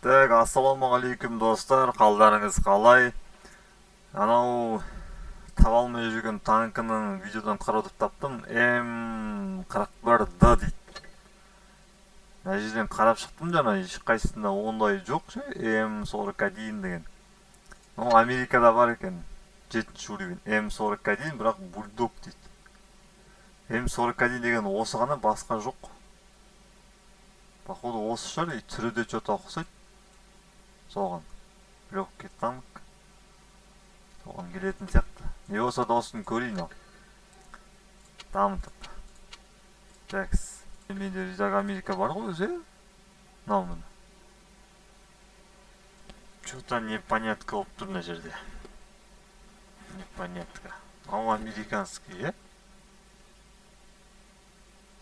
Ассалаумағалейкум достар, қалдарыңыз қалай? Анау таба алмай жүрген танкының видеодан қаратып таптым. М41Д дейді. Мына жерден қарап шықтым жана, ешқайсысында ондай жоқ ше, М41 деген. Ол Америкада бар екен, 7-ші уровень М41, бірақ бульдог дейді. М41 деген осы ғана, басқа жоқ. Походу осы шығар, түрі де что-то ұқсайды соған. Легкий танк. Соған келетін сияқты. Не болса да осыны көрейін ал. Дамытып. Жакс. Менде Ризак Америка бар ғой өзі. Мынау міне. Что-то непонятка болып тұр мына жерде. Непонятка. Мынау американский, е?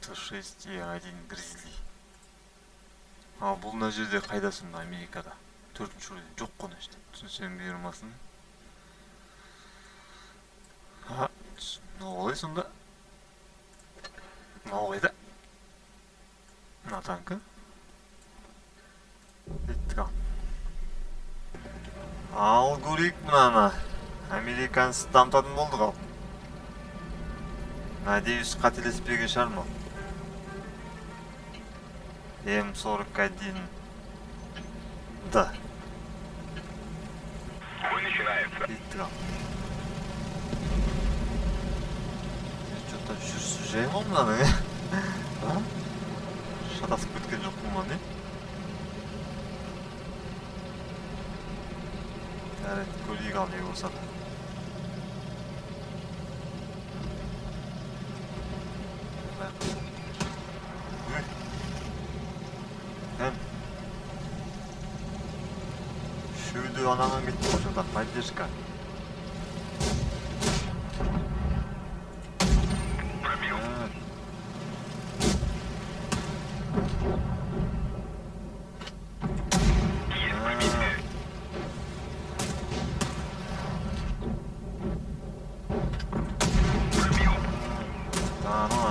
Т6Е1 Гризли. Ал бұл мына жерде қайдасың Америкада? 4-ші уровень жоқ қой мына жерде. Түсінсең бұйырмасын. Мынау қалай сонда? Мынау қайда? Мына танкі. Кеттік ал. Ал көрейік мынаны. Американцы дамтатын болдық ал. Надеюсь, қателеспеген шығар ма? М41Д. Кеттік ал. Что-то жүрсі жай ма мынаның, шатасып кеткен жоқ ма не? Жарайды, көрейік ал не болса да. Шөйді анаған кетті ғой, жолда поддержка.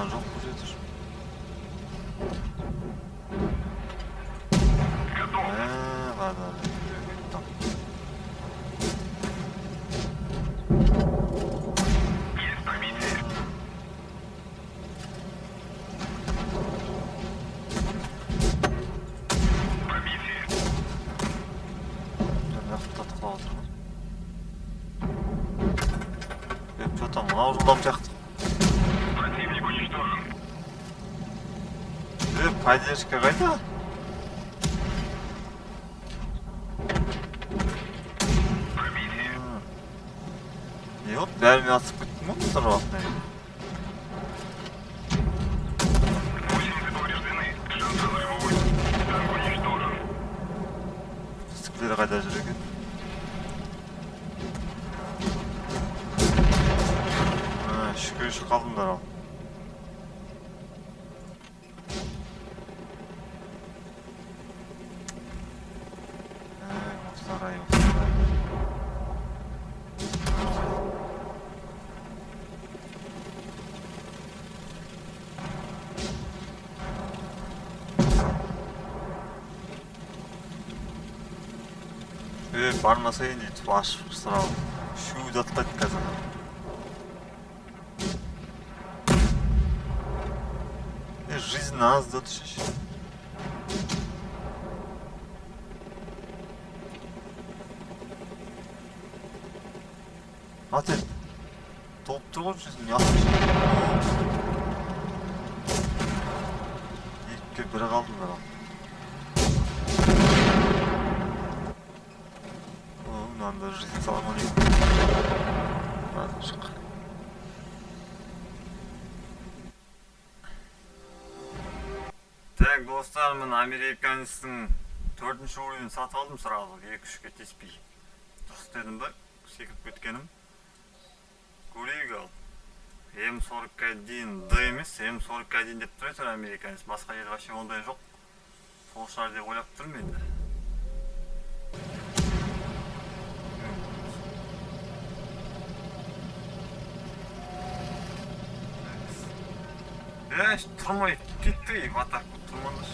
Жоқ бұл жетір. Ладно. Что-то мынау жылдам сияқты. Противник уничтожен. Поддержка қайда? Не вот, бәрімен атысып кеттім ғой мұстар уақытын. 80 повреждены. Шансы нулевой. Танк уничтожен. Түстіктері қайда жүр екен? Шүкірші қалдыңдар ал. Сарай. Бармасайын дейді, ашып сұрау. Шуды атпайды қазір. Жизнь нас дотушиш. Атет. Толып тұр ғой жүзін, ясың. Екке бірі қалдыңдар ал. Мынанда жизнь салам алейкум. Ладно, шық. Так, достар, мен американецтің 4-ші уровень сатып алдым сразу, 2-3-ке теспей. Дұрыс дедім ба, секіріп кеткенім. Көрейік ал. М41Д емес, М41 деп тұр етір американец. Басқа жер вообще ондай жоқ. Сол шығар деп ойлап тұрмын енді. Тұрмай кетті, в атаку тұрмандыш.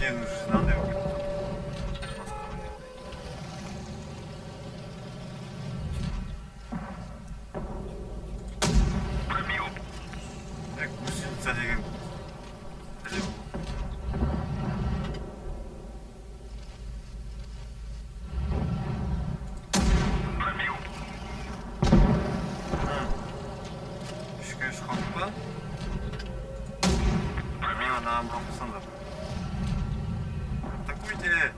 Сенің уже мынандай болып кетті. Пробил. Гусеница деген біле бұл. Пробил. Үшке үш қалды ба? Нам пропусандыр. Атакуйте!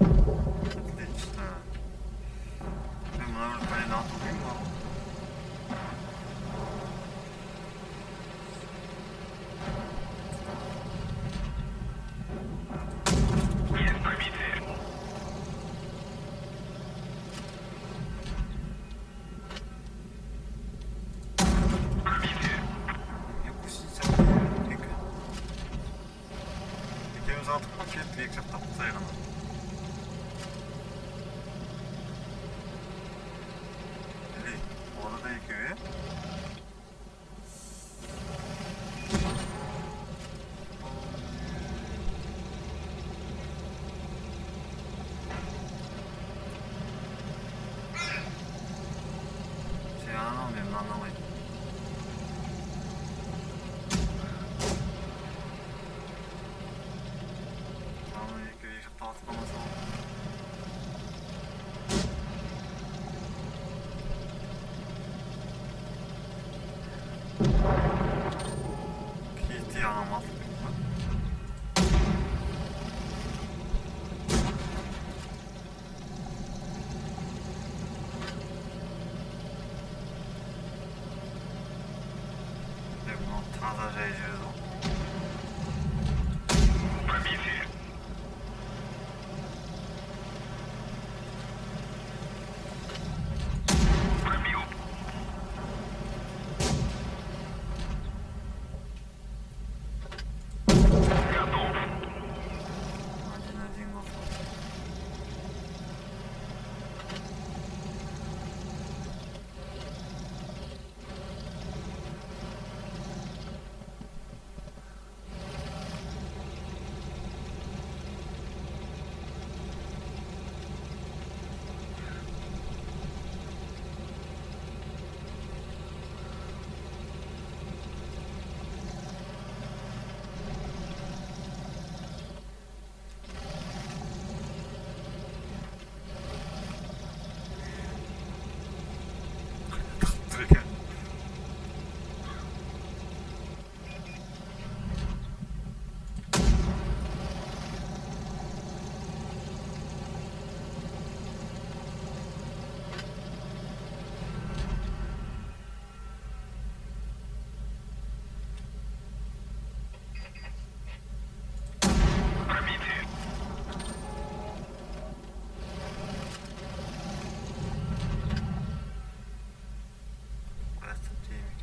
Отлично. Мен мына бір пәлен атылдың ба? Есть пробитие. Пробитие. Не гусеница. Екі. Екеуміз атып па кетті, екі жақтап құсай ғана. Или, оны да екеу, е? Сен анау, мен мынаны алайын. Аны екеу екі жақтап атып қалмаса ол. Кейте анам атып кетті ба? Мынау таза жай жіберді ғой. Пробитие. Пробил. Готов. 1-1 oldu. Dururken. Пробитие. Просто темик.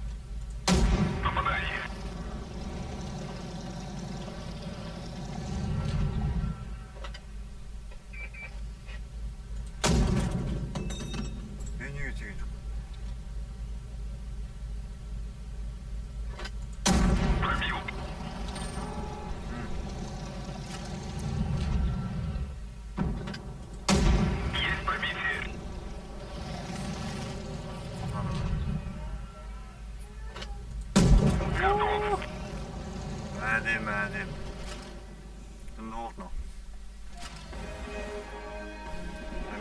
Попадание. Ben niye geçeyim? Пробил. Есть пробитие. Готов. Мәдем. Şimdi oldu mu?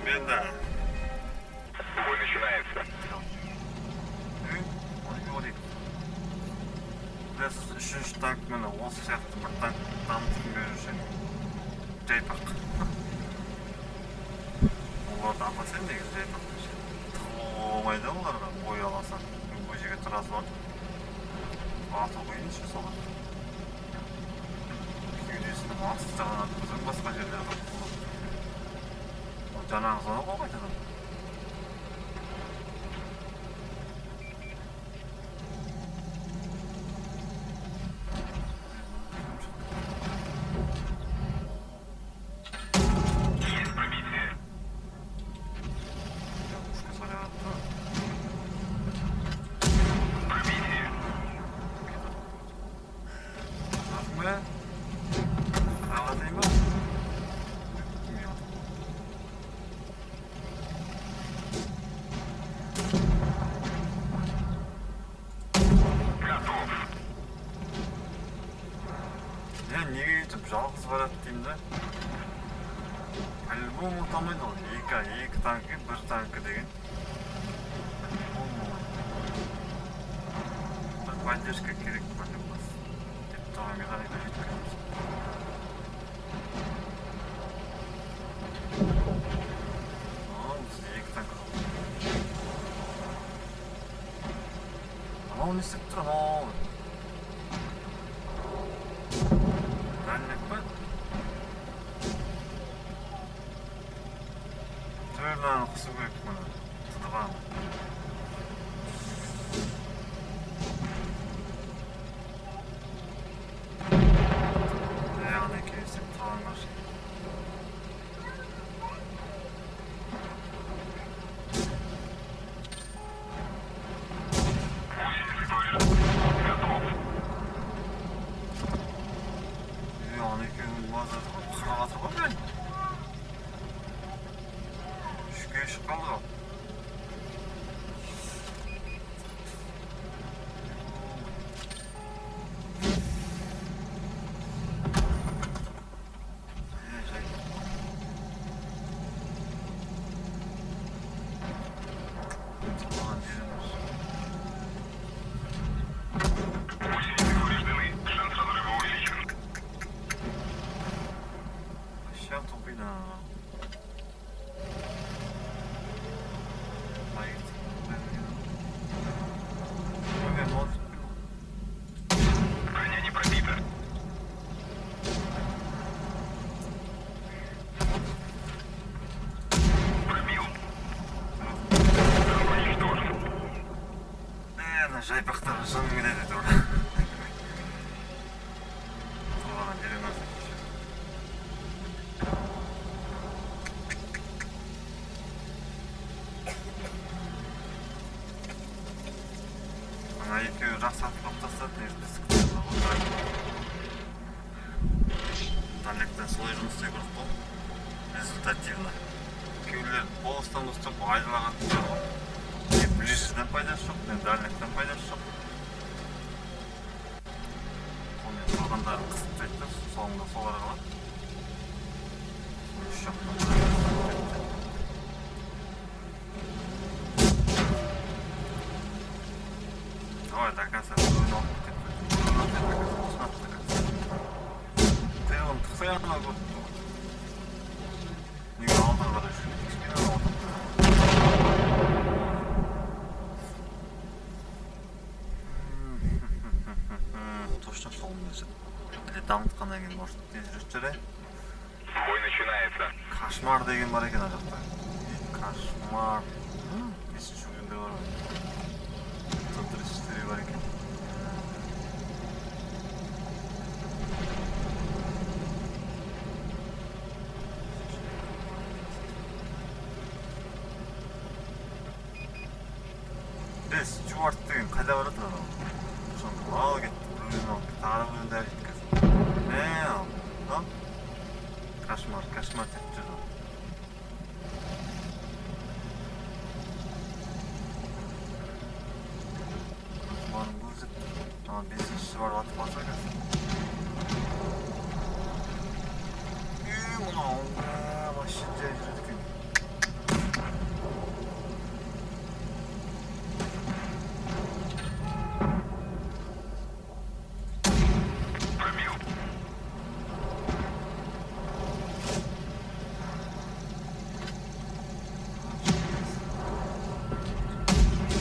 Ben de. Бой начинается. Onu göreyim. Biraz üçüncü tank mı? Olsa сияқты bir tank tanıtım görürsen. Jaypak. Оларды апарсаң негізі жайпақ. Тығылуға болмайды оларға бой аласаң. Бұл жерге тұрасы бар. Ату қиыншы соған. Кеудесінің асты жағынан өткізіп басқа жерлерге болады. Жаңағы соны ғой қайтадан. Есть пробитие. Пушка зарядка. Пробитие. Нажми. жалғыз барады деймін да. По-любому ұтамайды ол. Екі танкі, бір танкі деген. Бір поддержка керек по-любому. Деп тұрған механика жеткеніміз. Бізде екі танк қалды. Анау не істеп тұр, анау? Дәлірек па? Түрлерін қысу керек мұны. Тұтыған. Аяғын екеуі істеп тұрған қаршы. Аяғын екеуін мазады ғой, қырағатыр ғой бән. Үшке шыққанды ғой. Сейчас тупина. Броня не пробита. Пробил. Уничтожен. Жайпақтар жын келеді тұр. Оған жерен асып кеше. Ана екеуі жақсы атып тастады, ертесіктерді отырады. Далектен солай жұмыс істеу керек қой. Результативно. Екеулер болыстан ұстап айдалаған тұр ғой. Не ближеден пайдасы жоқ, не дальниктен пайдасы жоқ. Сонымен тұрғандарын қысып жайттыр, соңында солар қалады. Үш жақтан давай до конца ойын алып кетеді. Ты оны тұқсай ана көрді. Неге алдыға қарай жүрген? Спина алды. Точно сол нәрсе. Или дамытқаннан кейін может тезірек жүреді. Бой начинается. Кошмар деген бар екен ана жақта. Кошмар. Бесінші күнде бар ғой. 134 бар екен. Біз Стюарт деген қайда барады анау? Соны ал кетті, біреуін алып кетті, тағы біреуін дәл жеткізді. Ал, кошмар деп жүрді. Османның өзі, бесіншісі барып атып алса қазір. Мынау, вообще жай жүреді екен. Пробил.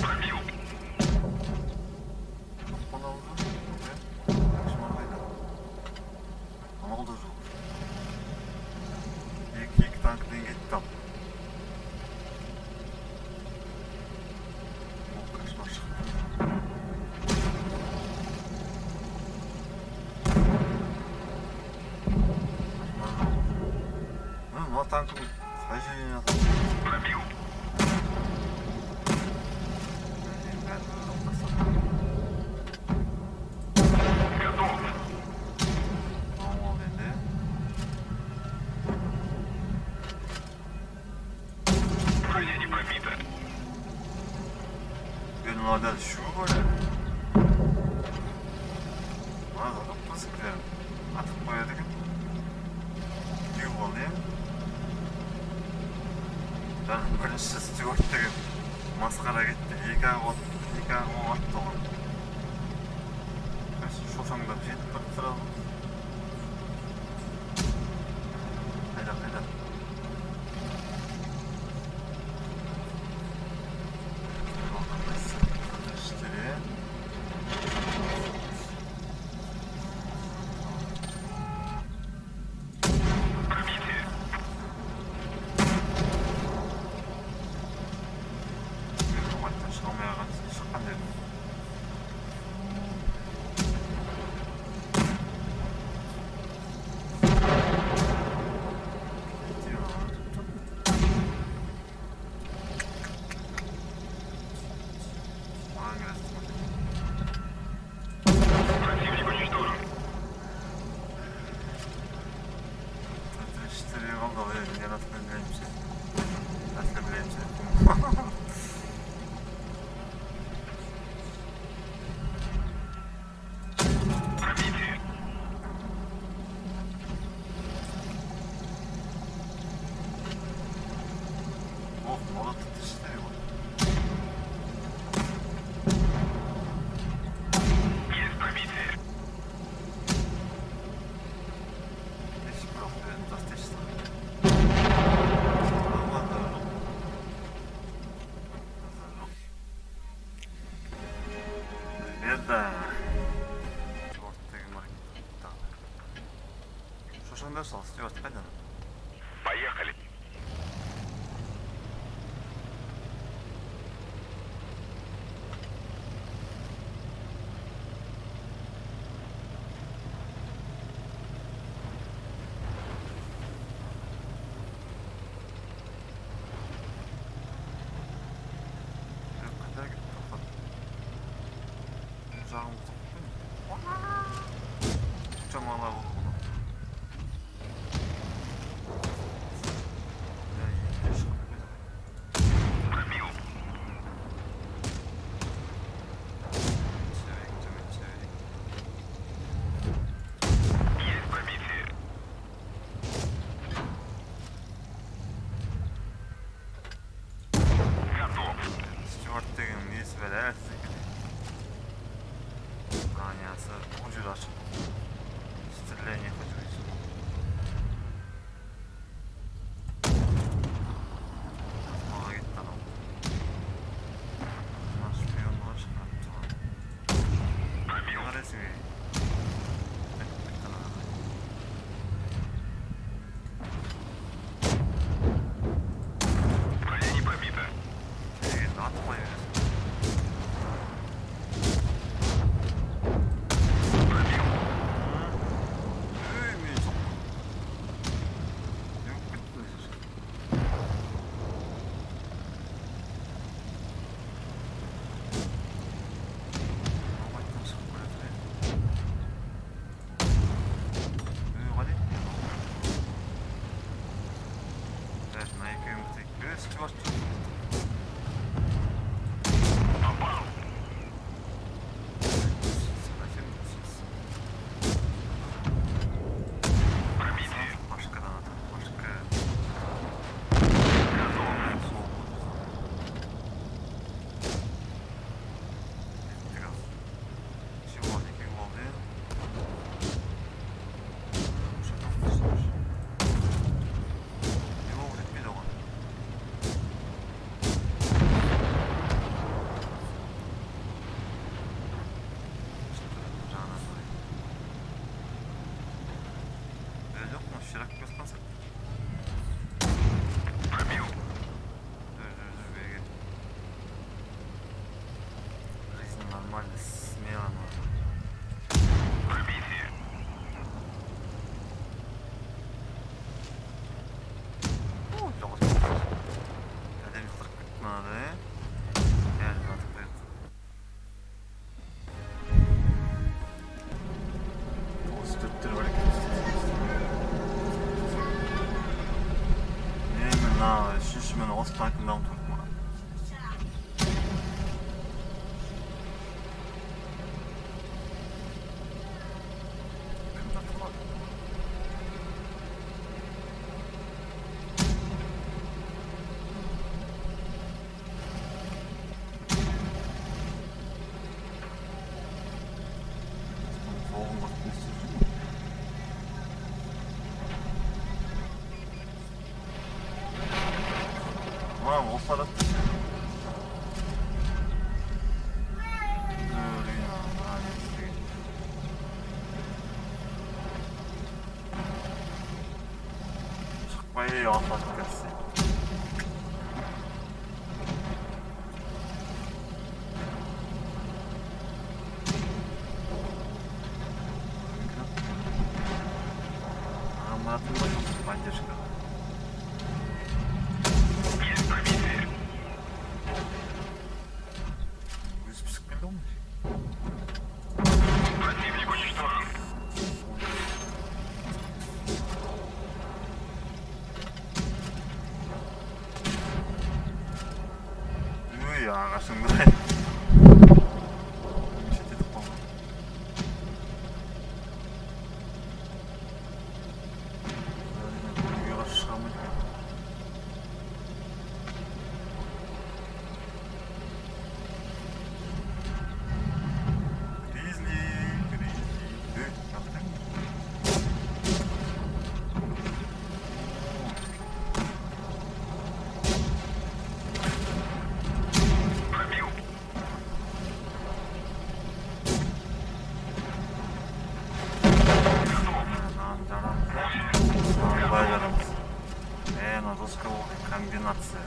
Пробил. Анау жоқ, кошмар қайда? Анау да жоқ. Екі танкіден кетті ал. Ол кошмар шықты. Мына танкім қай жерден атады? Пробил. Готов. Ал енді. Броня не пробита. Мына дәл шу бар еді. Мына да қаппасың бәрін. Атып қояды екен. alayım. Canım birinci Stewart деген масқара кетті. Екі ақ атты оған. Шошаңдап жетіп тұрып тұрады. Қайда. Противник уничтожен. Пробитие. Ох, молот тишleri var. Есть пробитие. Hiç problem, das ist Nerede? Стюарттегі маркетті. Шошаңдар сол, Стюарт қайдан? Поехали. Қайда кетті? Жағымызды қойын. Шамала болды бұны. Пробил. Есть пробитие. Готов. Стюарт деген несі бәл әлсіз екен. Бронясы ұжыр ашық. Стреляйне көтірейсің. Маға кетті анау. Мына шпионға шығарып тұрған. Пробил. Қарайсың ей. Броня не пробита. Дегенді атпай бересің. Пробил. Ей, мен соққан. Неғып кеттің десің. Алмайтын шығып көреді. Қали? Мына екеуіміз тек Стюарт. Попал. Пробитие. Башкадан атып, башка. Готов. Сол болды. Кеттік аз. Чего, екеу болды. Шатан түсіріш. Не болып жетпейді оған. Жағынан көрейін. Жоқ, мына ширақ көз қансақ. Пробил. Жүр, берге. Жизнь нормально, смело можно. Пробитие. Жоқ, әдемі қылып кетті мынады, Әлі батып қойды. Осы төрттер бар екен. Мен мына үшінші мен осы танкымдамын тұрып маған. Ой, атладық кәсі. Аматын ба, поддержка. Есть пробитие. Өзі пісіп келді ғой. Противник уничтожен. Ой, ағашыңды. Шететіп қалды. Бөліге қарсы шыға алмайды екен. Гризли. Ой, жақтан. Пробил. Нам жарамыз. Нам жарамыз. На досковой комбинация.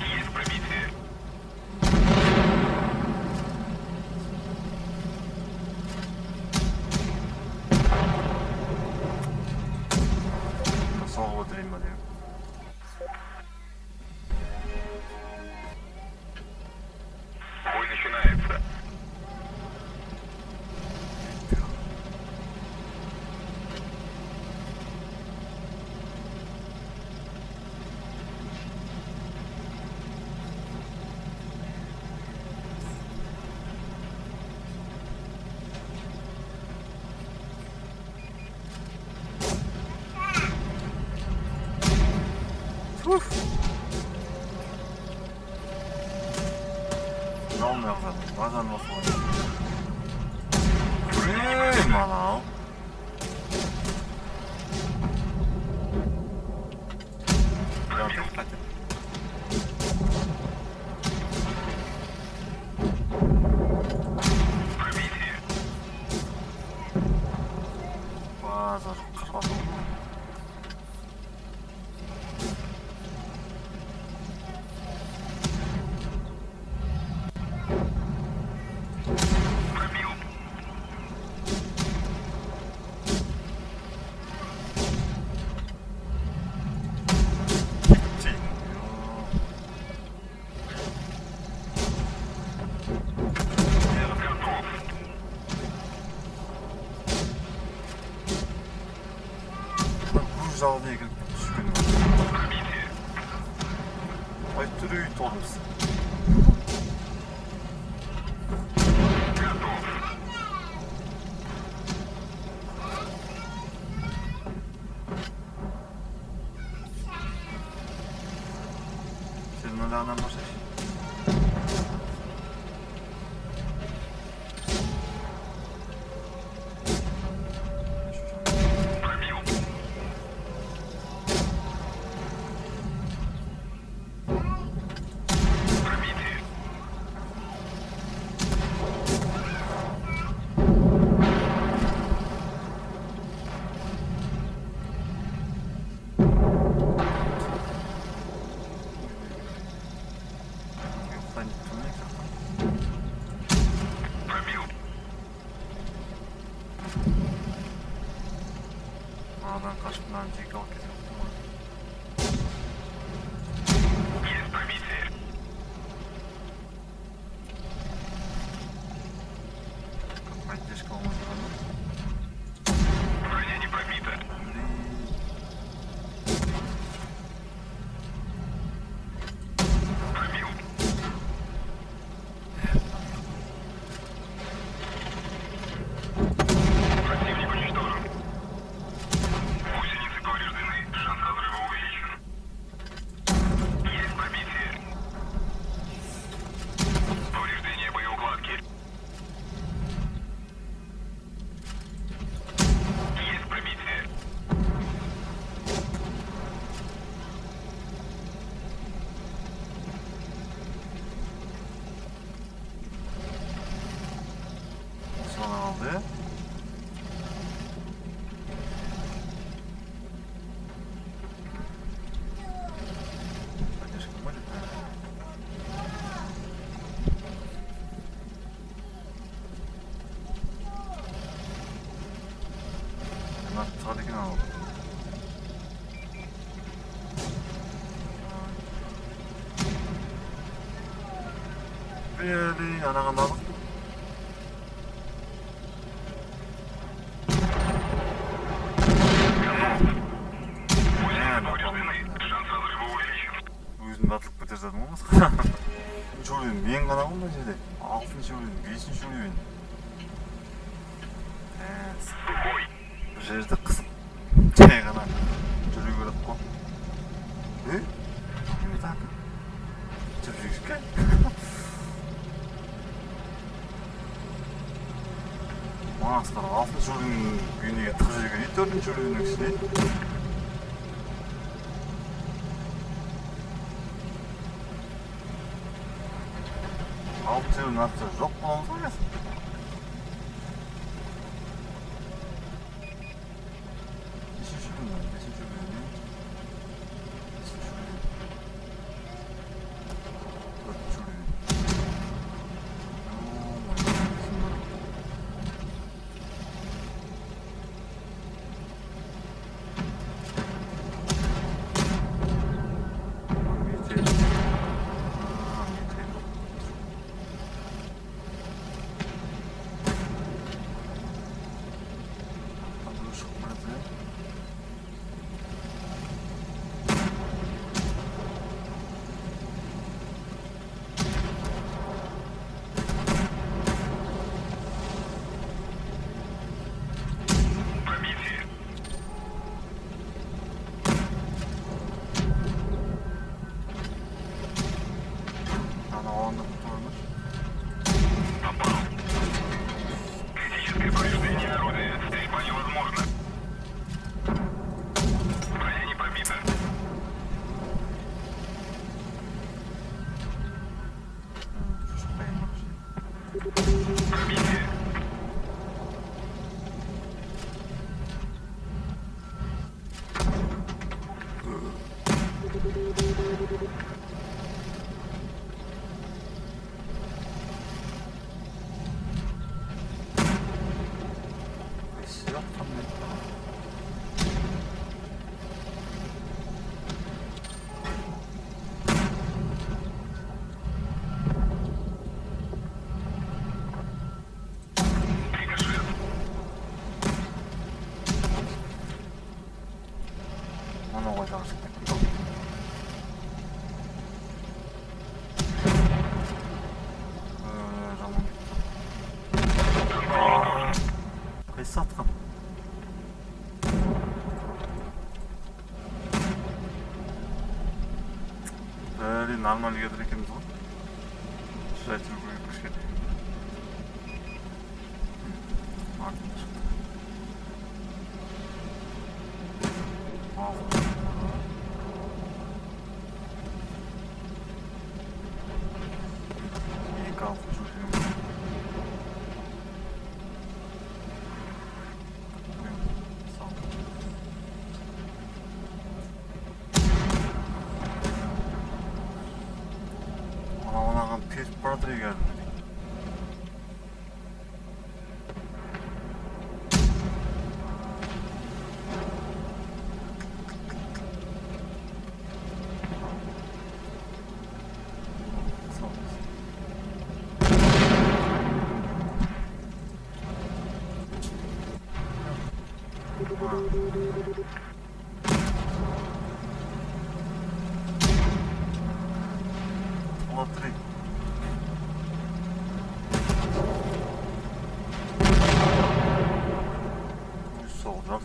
Есть пробитие. Соло дримали. Бой начинается. Жалмай жатыр. Базан осылай. Ей, манау. Жатыр, қайтып. Пробитие. Базар қырбату. Пробил. Готов. Бұл жағына егіліп түшкен. Пробитие. Ай, түрі үй толымыз. Готов. Сен мындағынан башаш. Пробил. Пробитие. Yoxdan gittim. Пробил. Анадан қашып мынаны жеке алып кетіп тұрмын. Есть пробитие. Поддержка алмасқан. Броня не пробита. Пробил. Противник уничтожен. Гусеницы повреждены. Шанс разрыва увеличен. Есть пробитие. çıkar ekan al. Beli anagан aldık. Шанс разрыва увеличен. Өзімді атылып кетер задым ғой масқа. Үшінші уровень мен ғана ғой мына жерде. 6-шы уровень, 5-ші уровень. Бой. Бір жерді қысып жай ғана жүре береді ғой. Не так? Жүріп жүрске? Масқара 6-шы уровень күйінеге тығып жүрген 4-ші уровеннің ішіне. Алтын атса жоқ боламыз ғой қазір. Бесінші уровень, бесінші уровень. Бесінші уровень. Төртінші уровень. Пробитие. Ана оғанда тұрмыш. Попал. Критическое повреждение орудия. Стрельба невозможна. Броня не пробита. Пробитие. Silah kamyon. Рикошет. Ana koyacak şimdi. Zaman. Kayısı satkan. Böyle normal gelir ikimiz var. Şuraya türlü yıkış geliyor. Artık çıktı. İyi kaldı çocuğum. Sağ ol. Anam pis paradırı geldi. Sağ ol. Лотерей. Солдат.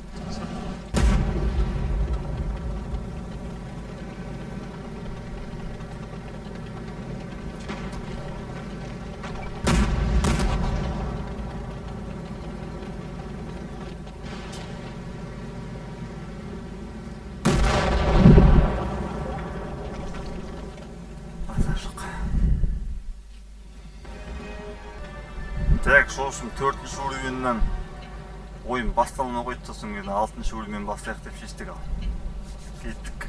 Так, сосын 4-ші уровеньнен ойын басталмай қойды, сосын кейін 6-ші уровеньмен бастайық деп шештік ал. Кеттік.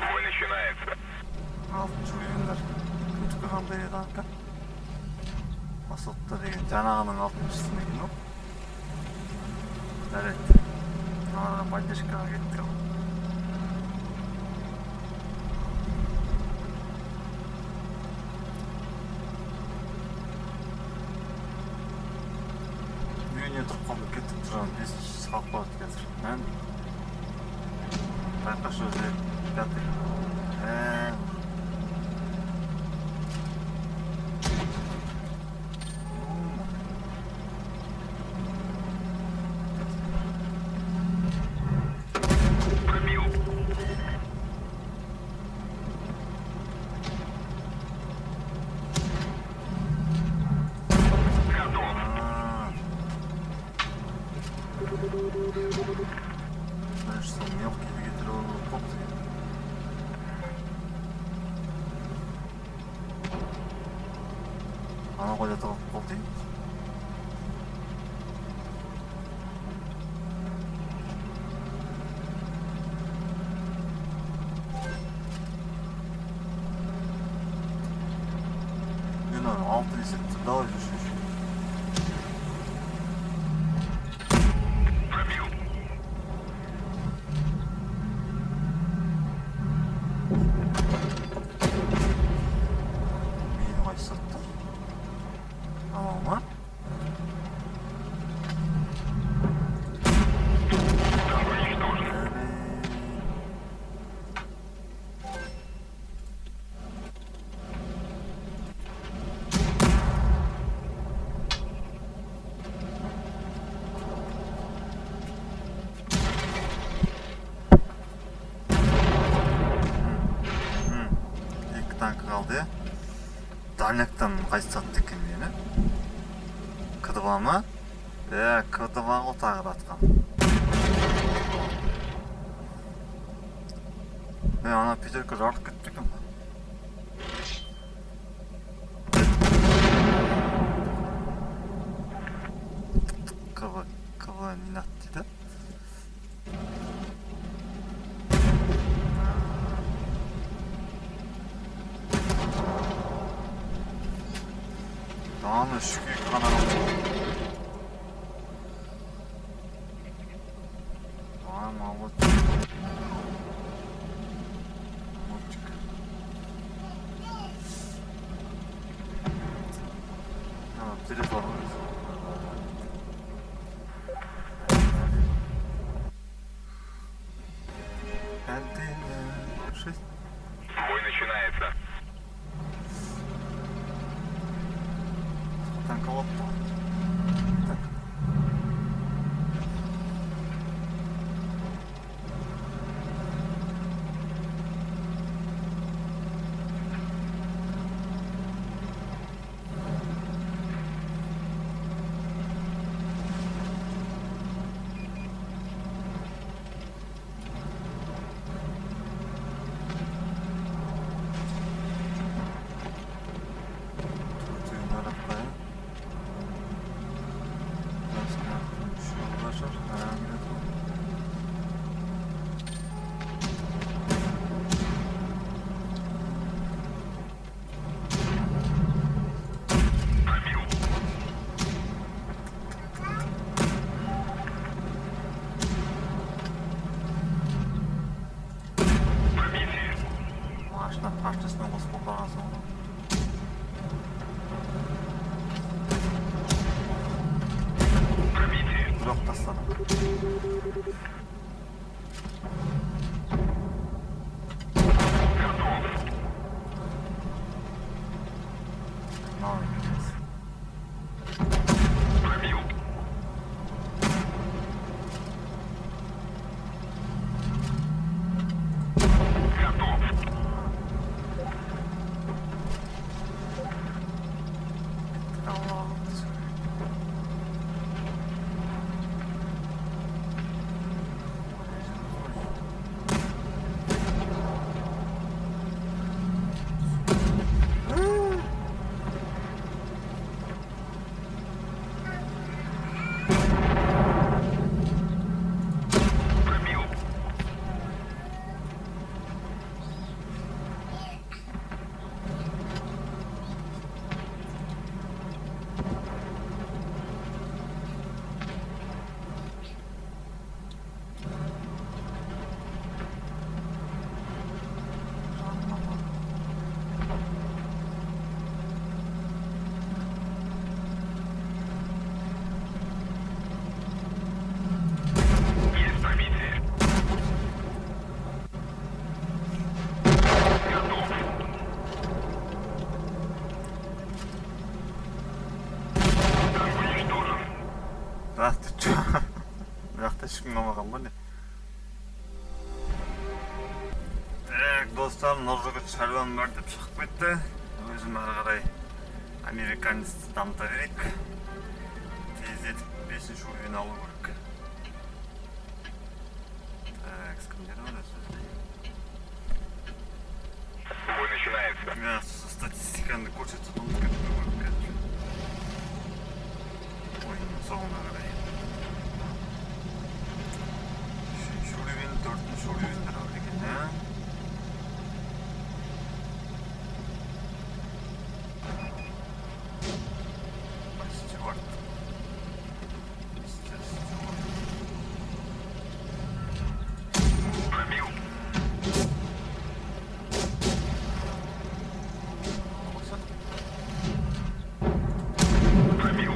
Бой начинается. 6-ші уровеньдер күндікі қандай еді анка? Басылыпты деген жаңағының 6-шысына екен ғой. Жарайды. поддержкаға кетті ғой. Үйіне тұрып қалып кеттік тұрған 5 сағат болады қазір. Так, а что же 5-й? Пробил. Готов. Знаешь, что мелкий вегетационный копты. Ана қойда тұрып қалды. Мен оны 6 есепті давай жүрші. Пробил. Мені қайсатты. Амал ма? Там уничтожен. Екі танк қалды. Дальняктан қайсатты екен мені. К2 ма? К2 ғой тағы да атқан. Ана Питерка жарып кетті екен ба? КВ не надо дейді. Аны үшке ғана молодчик. Молодчик. Телефон. Один, 6. Бой начинается. Танковод. Так. Машина парчасына қосып қалған соң. Пробитие. Жоқ тастадым. Готов. Мынау емес. Пробил. Готов. шыңдамаған ба не? Так, достар, Нұржігіт шаруам бар деп шығып кетті. Өзім ары қарай американецті дамыта берейік. Тездетіп 5-ші уровень алу керек. Так, кімдер бар өзі? Бой начинается. Я статистиканы көрсетіп ұмытып кетті ғой қазір. Ойынның соңына қарай. 3-ші уровень, 4-ші уровеньдер бар екен, ja? Пробил. Пробил.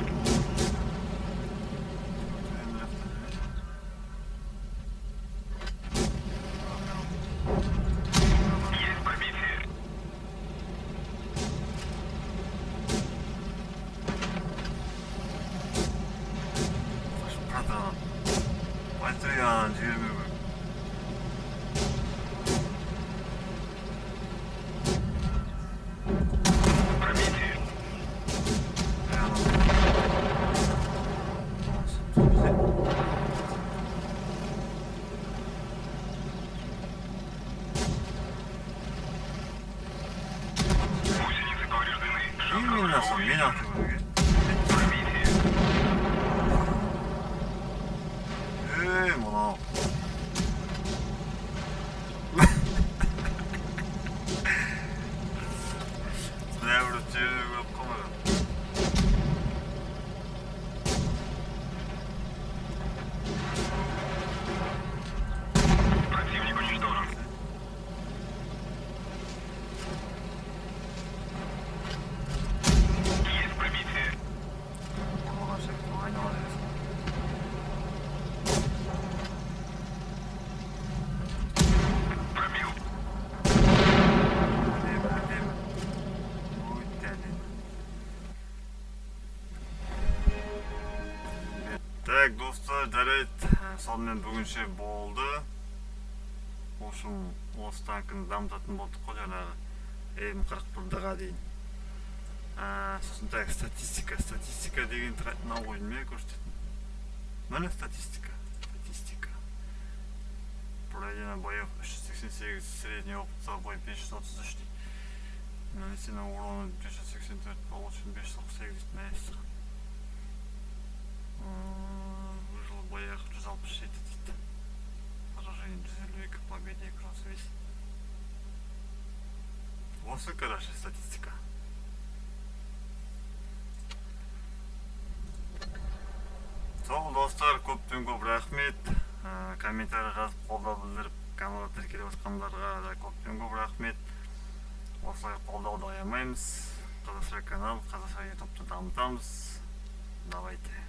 Есть пробитие. Братан, постоянно жібермеу керек. Пробитие. Гусеницы повреждены. Именно сон, мен атып өрге. Пробитие. Мынау. Нәбір жерде көп қалмаған. Противник уничтожен. Есть пробитие. Қорғаған сияқты айнала бересің. Пробил. Әдемі. Өте әдемі. Так, достар, жарайды. Сонымен бүгінше болды. В общем, осы танкіні дамытатын болдық қой жаңағы М41-ға дейін. Сосын так, статистика деген мынау ғой неме көрсететін. Міне статистика. Пройдено боев 388, средний опыт бой 533 дейді. Нанесено урона 584, получен 548 дейді мәйістір. Выжил в боях 167 дейді. Поражение 152, победе 138. Осы, короче, статистика. Сол достар, көптен көп рахмет. Комментарий жазып қолдау білдіріп, каналға тіркеліп жатқандарға да көптен көп рахмет. Осылай қолдауды аямаймыз. Қазақша канал, қазақша ютубты дамытамыз. Давайте.